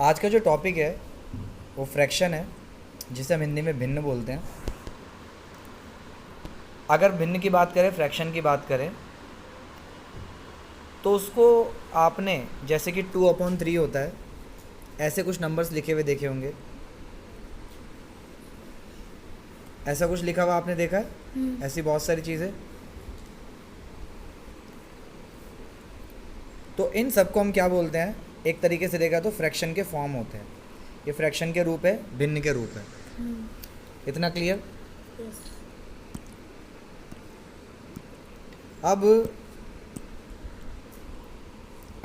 आज का जो टॉपिक है वो फ्रैक्शन है, जिसे हम हिंदी में भिन्न बोलते हैं। अगर भिन्न की बात करें, फ्रैक्शन की बात करें, तो उसको आपने जैसे कि 2/3 होता है, ऐसे कुछ नंबर्स लिखे हुए देखे होंगे। ऐसा कुछ लिखा हुआ आपने देखा है? ऐसी बहुत सारी चीज़ें। तो इन सबको हम क्या बोलते हैं? एक तरीके से देखा तो फ्रैक्शन के फॉर्म होते हैं। ये फ्रैक्शन के रूप है, भिन्न के रूप है। इतना क्लियर? अब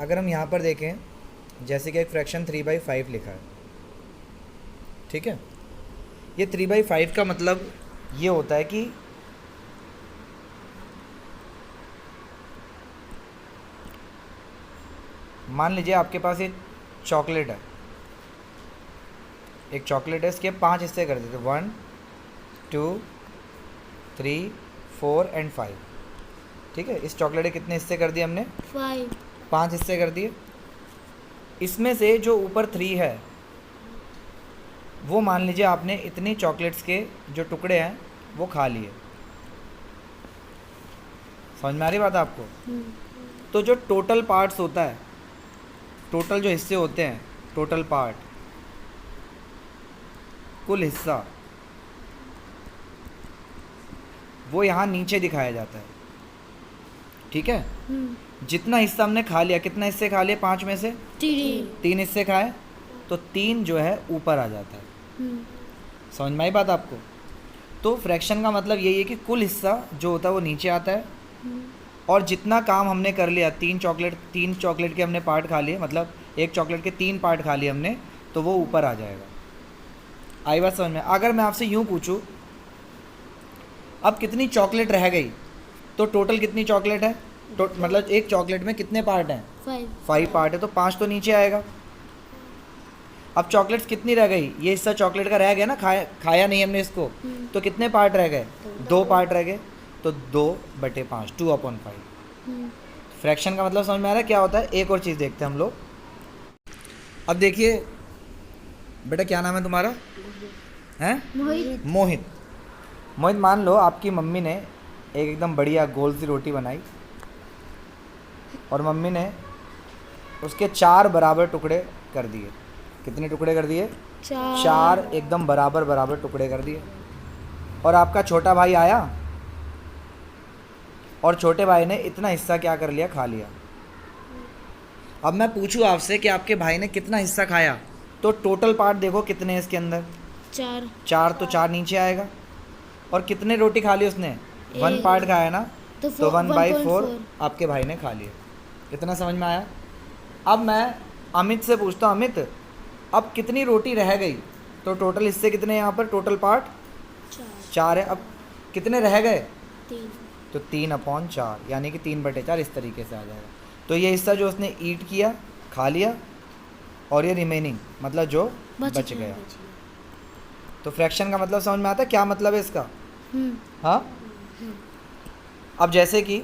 अगर हम यहाँ पर देखें, जैसे कि एक फ्रैक्शन 3/5 लिखा है, ठीक है। ये 3/5 का मतलब ये होता है कि मान लीजिए आपके पास एक चॉकलेट है, इसके 5 हिस्से कर देते, 1 2 3 4 एंड 5। ठीक है, इस चॉकलेट के कितने हिस्से कर दिए हमने? 5 हिस्से कर दिए। इसमें से जो ऊपर 3 है, वो मान लीजिए आपने इतनी चॉकलेट्स के जो टुकड़े हैं वो खा लिए। समझ में आ रही बात आपको? तो जो टोटल पार्ट्स होता है, टोटल जो हिस्से होते हैं, टोटल पार्ट, कुल हिस्सा, वो यहाँ नीचे दिखाया जाता है। ठीक है। जितना हिस्सा हमने खा लिया, कितना हिस्से खा लिए 5 में से? 3 हिस्से खाए, तो 3 जो है ऊपर आ जाता है। समझ में आई बात आपको? तो फ्रैक्शन का मतलब यही है कि कुल हिस्सा जो होता है वो नीचे आता है, और जितना काम हमने कर लिया, 3 चॉकलेट के हमने पार्ट खा लिए, मतलब एक चॉकलेट के 3 पार्ट खा लिए हमने, तो वो ऊपर आ जाएगा। आई बात समझ में? अगर मैं आपसे यूँ पूछूँ, अब कितनी चॉकलेट रह गई, तो टोटल कितनी चॉकलेट है? मतलब एक चॉकलेट में कितने पार्ट हैं? 5 पार्ट है, तो 5 तो नीचे आएगा। अब चॉकलेट्स कितनी रह गई? ये हिस्सा चॉकलेट का रह गया ना, खाया नहीं हमने इसको, तो कितने पार्ट रह गए? 2 पार्ट रह गए, तो 2/5, 2/5। फ्रैक्शन का मतलब समझ में आ रहा है क्या होता है? एक और चीज़ देखते हैं हम लोग। अब देखिए बेटा, क्या नाम है तुम्हारा? हैं? मोहित। मोहित, मान लो आपकी मम्मी ने एकदम बढ़िया गोल सी रोटी बनाई, और मम्मी ने उसके 4 बराबर टुकड़े कर दिए। कितने टुकड़े कर दिए? 4 एकदम बराबर टुकड़े कर दिए। और आपका छोटा भाई आया, और छोटे भाई ने इतना हिस्सा क्या कर लिया? खा लिया। अब मैं पूछूं आपसे कि आपके भाई ने कितना हिस्सा खाया, तो टोटल पार्ट देखो कितने हैं इसके अंदर? 4। तो 4 नीचे आएगा। और कितने रोटी खा ली उसने? 1 पार्ट खाया ना, तो 1/4 आपके भाई ने खा लिया। इतना समझ में आया? अब मैं अमित से पूछता हूँ, अमित अब कितनी रोटी रह गई? तो टोटल हिस्से कितने हैं यहाँ पर? टोटल पार्ट 4 है। अब कितने रह गए? 3। तो 3/4, यानी कि 3/4 इस तरीके से आ जाएगा। तो ये हिस्सा जो उसने ईट किया, खा लिया, और ये रिमेनिंग मतलब जो बच गया। तो फ्रैक्शन का मतलब समझ में आता है? क्या मतलब है इसका? हाँ। अब जैसे कि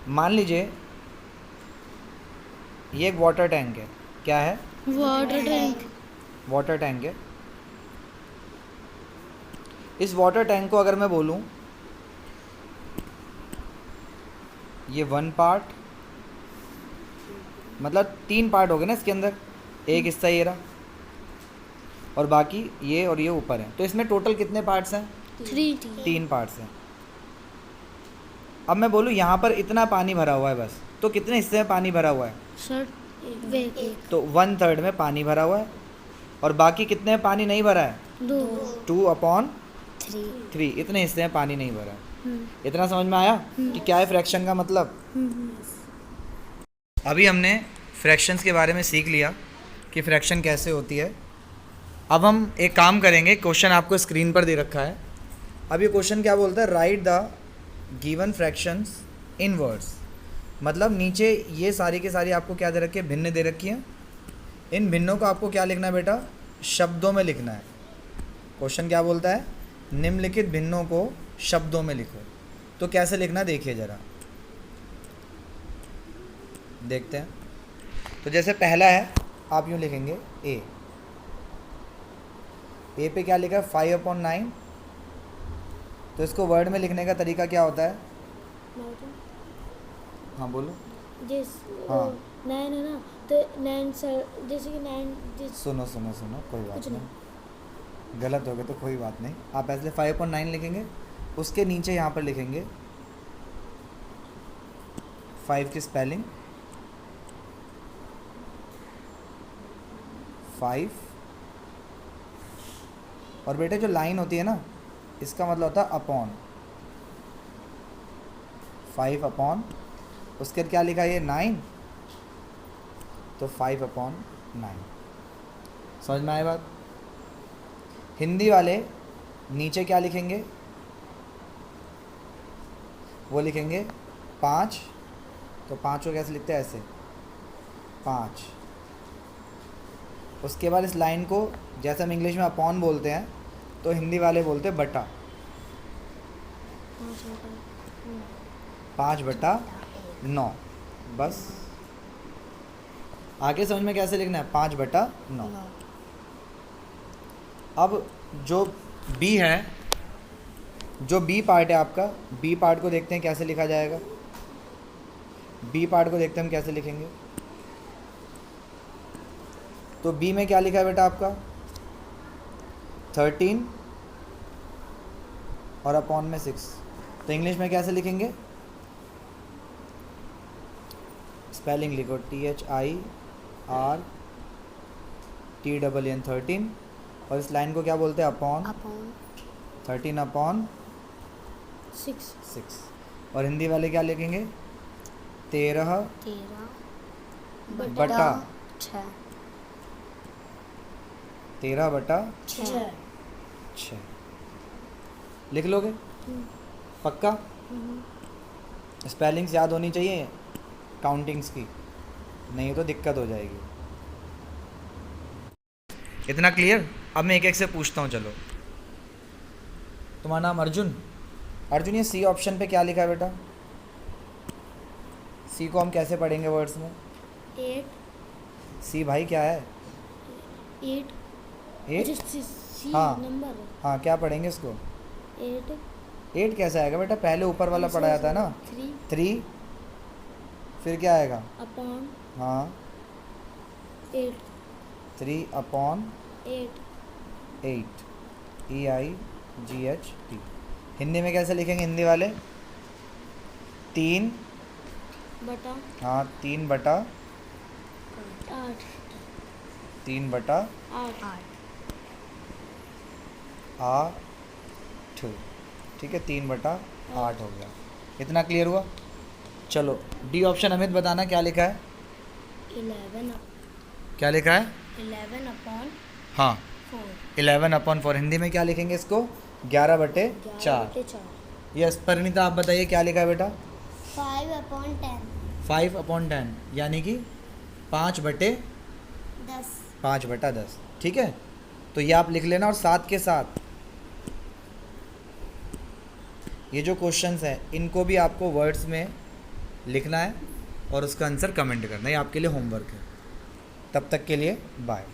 मान लीजिए ये एक वाटर टैंक है। क्या है? वाटर टैंक है। इस वाटर टैंक को अगर मैं बोलूं, ये 1 पार्ट, मतलब 3 पार्ट हो गए ना इसके अंदर, एक हिस्सा ये रहा, और बाकी ये और ये ऊपर है। तो इसमें टोटल कितने पार्ट्स हैं? 3 पार्ट्स हैं। अब मैं बोलूँ यहाँ पर इतना पानी भरा हुआ है बस, तो कितने हिस्से में पानी भरा हुआ है? तो 1/3 में पानी भरा हुआ है, और बाकी कितने में पानी नहीं भरा है? 2/3, इतने हिस्से में पानी नहीं भरा है। इतना समझ में आया कि क्या है फ्रैक्शन का मतलब? अभी हमने फ्रैक्शंस के बारे में सीख लिया कि फ्रैक्शन कैसे होती है। अब हम एक काम करेंगे, क्वेश्चन आपको स्क्रीन पर दे रखा है। अब ये क्वेश्चन क्या बोलता है? Right the given fractions in words. मतलब नीचे ये सारी की सारी आपको क्या दे रखी है? भिन्न दे रखी है। इन भिन्नों को आपको क्या लिखना है बेटा? शब्दों में लिखना है। क्वेश्चन क्या बोलता है? निम्नलिखित भिन्नों को शब्दों में लिखो। तो कैसे लिखना देखिए ज़रा। देखते हैं। तो जैसे पहला है, आप यूँ लिखेंगे ए पे क्या लिखा है 5/9। तो इसको वर्ड में लिखने का तरीका क्या होता है? हाँ बोलो। हाँ 9 है ना, तो 9 सर, जैसे कि 9 सुनो कोई बात नहीं, गलत हो गया तो कोई बात नहीं। आप ऐसे 5/9 लिखेंगे, उसके नीचे यहाँ पर लिखेंगे 5 की स्पेलिंग 5। और बेटे जो लाइन होती है ना, इसका मतलब होता है अपॉन, 5/, उसके क्या लिखा है ये 9, तो 5/9। समझ में आए बात? हिंदी वाले नीचे क्या लिखेंगे? वो लिखेंगे 5। तो 5 को कैसे लिखते हैं? ऐसे 5। उसके बाद इस लाइन को जैसे हम इंग्लिश में अपॉन बोलते हैं, तो हिंदी वाले बोलते हैं बटा। 5/9। बस आगे समझ में कैसे लिखना है? 5/9। अब जो बी है, जो बी पार्ट है आपका, बी पार्ट को देखते हैं कैसे लिखा जाएगा। बी पार्ट को देखते हैं हम कैसे लिखेंगे। तो बी में क्या लिखा है बेटा आपका? 13 और अपॉन में 6। तो इंग्लिश में कैसे लिखेंगे? स्पेलिंग लिखो THIRTEEN 13। और इस लाइन को क्या बोलते हैं? अपॉन। 13/6। और हिंदी वाले क्या लिखेंगे? 13/6। 13/6 लिख लोगे? पक्का? स्पेलिंग्स याद होनी चाहिए काउंटिंग्स की, नहीं तो दिक्कत हो जाएगी। इतना क्लियर? अब मैं एक एक से पूछता हूँ। चलो, तुम्हारा नाम अर्जुन? अर्जुन, ये सी ऑप्शन पे क्या लिखा है बेटा? सी को हम कैसे पढ़ेंगे वर्ड्स में? 8। सी भाई क्या है? 8। हाँ नंबर। हाँ, क्या पढ़ेंगे इसको? 8 कैसे आएगा बेटा? पहले ऊपर वाला पढ़ा जाता है ना, 3। फिर क्या आएगा? अपॉन। हाँ 8। 3/8 EIGHT। हिंदी में कैसे लिखेंगे हिंदी वाले? 3 बटा। हाँ 3/8। 3/8। ठीक है, 3/8 हो गया। इतना क्लियर हुआ? चलो, डी ऑप्शन अमित बताना क्या लिखा है? 11। क्या लिखा है? 11/4। हाँ 11/4। हिंदी में क्या लिखेंगे इसको? 11/4। यस परिणीता, आप बताइए क्या लिखा है बेटा? 5/10। 5/10 यानी कि 5/10। ठीक है, तो ये आप लिख लेना। और साथ के साथ ये जो क्वेश्चंस हैं, इनको भी आपको वर्ड्स में लिखना है और उसका आंसर कमेंट करना है। ये आपके लिए होमवर्क है। तब तक के लिए बाय।